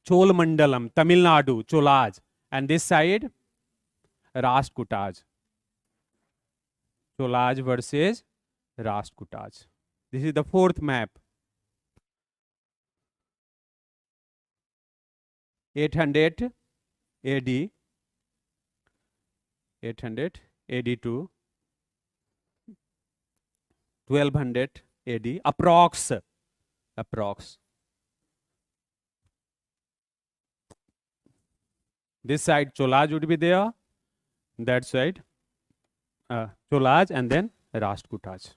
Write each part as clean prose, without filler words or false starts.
Cholamandalam, Tamil Nadu, Cholaj, and this side Rashtrakutaj. Cholaj versus Rashtrakutaj. This is the fourth map. 800 AD. 800 AD to 1200 AD. Approx. This side Cholaj would be there. That side Cholaj and then Rashtrakutaj.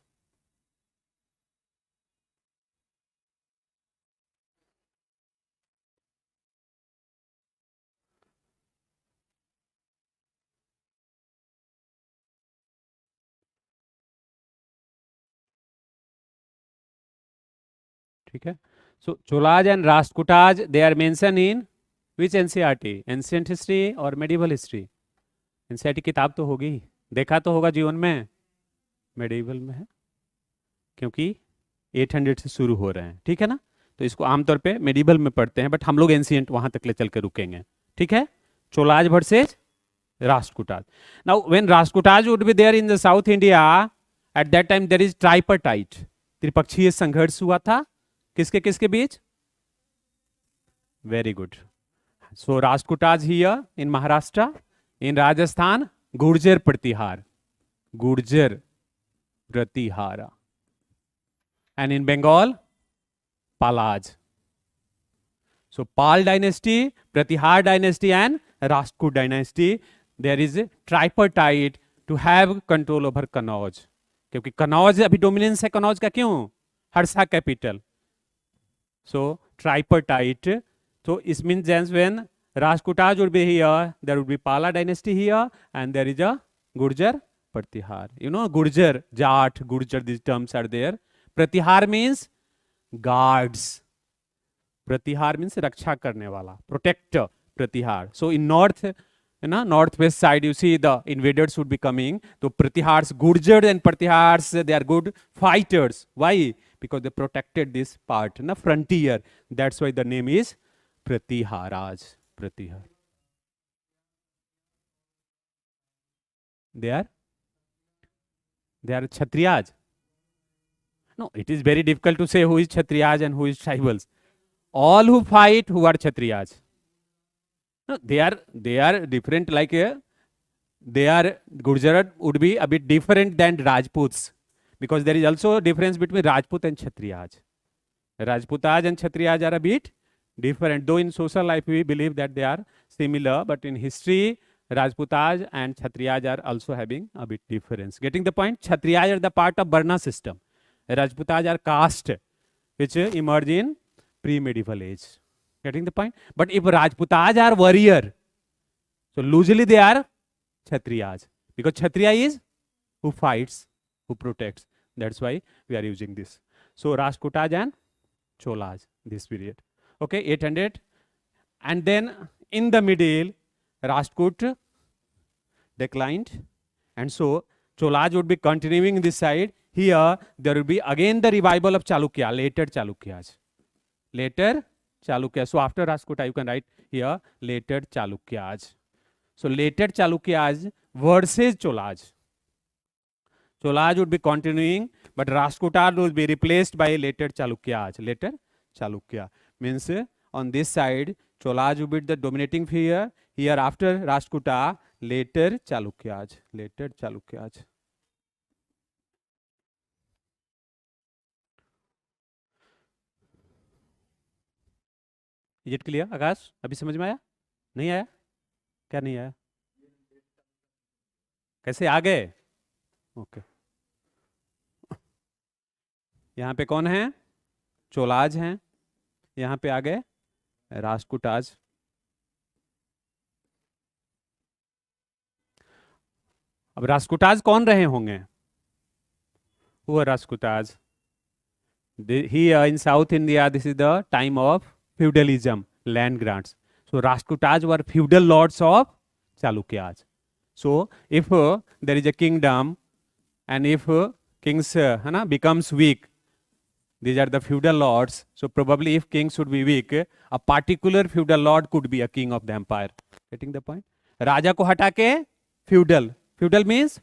ठीक है. So Cholaj and Rashtrakutaj, they are mentioned in which NCERT? Ancient history or medieval history? NCERT किताब तो होगी, देखा तो होगा जीवन में. मेडिवल में है क्योंकि 800 से शुरू हो रहे हैं. ठीक है ना. तो इसको आमतौर पे मेडिवल में पढ़ते हैं, बट हम लोग एंशिएंट वहां तक ले चल के रुकेंगे. ठीक है. Cholas versus Rashtrakutaj. Now when Rashtrakutaj would be there in the South India, at that time there is tripartite. त्रिपक्षीय संघर्ष हुआ था. किसके किसके बीच? Very good. So Rashtrakutaj here in Maharashtra, in Rajasthan Gurjar Pratihar. And in Bengal Palaj. So Pal dynasty, Pratihar dynasty and Rashtrakud dynasty, there is a tripartite to have control over Kannauj. क्योंकि कनौज अभी dominance है कनौज का. क्यों? Harsha capital. So tripartite. So it means that when Rashtrakutaj would be here, there would be Pala dynasty here, and there is a Gurjar Pratihar. You know Gurjar, Jat, Gurjar, these terms are there. Pratihar means guards. Pratihar means raksha karne wala, protector. Pratihar. So in northwest side, you see the invaders would be coming. So Pratihars, Gurjar and Pratihars, they are good fighters. Why? Because they protected this part, frontier. That's why the name is Pratiharaj. Pratihar. They are Kshatriyas. No, it is very difficult to say who is Kshatriyas and who is tribals. All who fight, who are Kshatriyas. No, they are different. Like Gurjarat would be a bit different than Rajputs, because there is also a difference between Rajput and Kshatriyas. Rajputaj and Kshatriyas are a bit different. Though in social life we believe that they are similar, but in history Rajputaj and Kshatriyas are also having a bit difference. Getting the point? Kshatriyas are the part of Varna system. Rajputaj are caste which emerged in pre-medieval age. Getting the point? But if Rajputaj are warrior, so loosely they are Kshatriyas, because Kshatriya is who fights, who protects. That's why we are using this. So Rashtrakutaj and Cholaj, this period. Okay, 800. And then in the middle, Rashtrakud declined, and so Cholaj would be continuing this side. Here there will be again the revival of Chalukya, later Chalukyas. Later Chalukya. So after Rashtrakuta, you can write here later Chalukyas. So later Chalukyas versus Cholaj. Cholaj would be continuing, but Rashtrakuta will be replaced by later Chalukyas. Later Chalukya means on this side Cholaj would be the dominating figure. Here after Rashtrakuta, later Chalukyas. Later Chalukyas. Is it clear? Akash, अभी समझ में आया? नहीं आया? क्या नहीं आया? कैसे आ गए? ओके. यहाँ पे कौन है? चोलाज हैं. यहाँ पे आ गए राष्ट्रकूटाज. अब राष्ट्रकूटाज कौन रहे होंगे? Who are Rashtrakutas? Here in South India, this is the time of feudalism, land grants. So Rashtrakutas were feudal lords of Chalukyas. So if there is a kingdom, and if kings becomes weak, these are the feudal lords. So probably if king should be weak, a particular feudal lord could be a king of the empire. Getting the point? राजा को हटा के feudal. Feudal means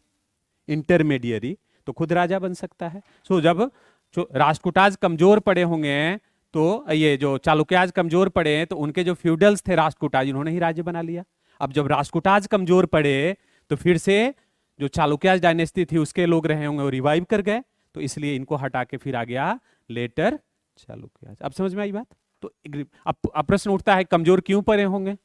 intermediary. तो खुद राजा बन सकता है. So जब राष्ट्रकूटाज कमजोर पड़े होंगे, तो ये जो चालुक्याज कमजोर पड़े, तो उनके जो फ्यूडल्स थे राष्ट्रकूटाज, उन्होंने ही राज्य बना लिया. अब जब राष्ट्रकूटाज कमजोर पड़े, तो फिर से जो चालुक्याज डायनेस्टी थी उसके लोग रहे होंगे, वो रिवाइव कर गए, तो इसलिए इनको हटा के फिर आ गया लेटर चालुक्याज. अब समझ में आई बात? तो अब प्रश्न उठता है कमजोर क्यों पड़े होंगे?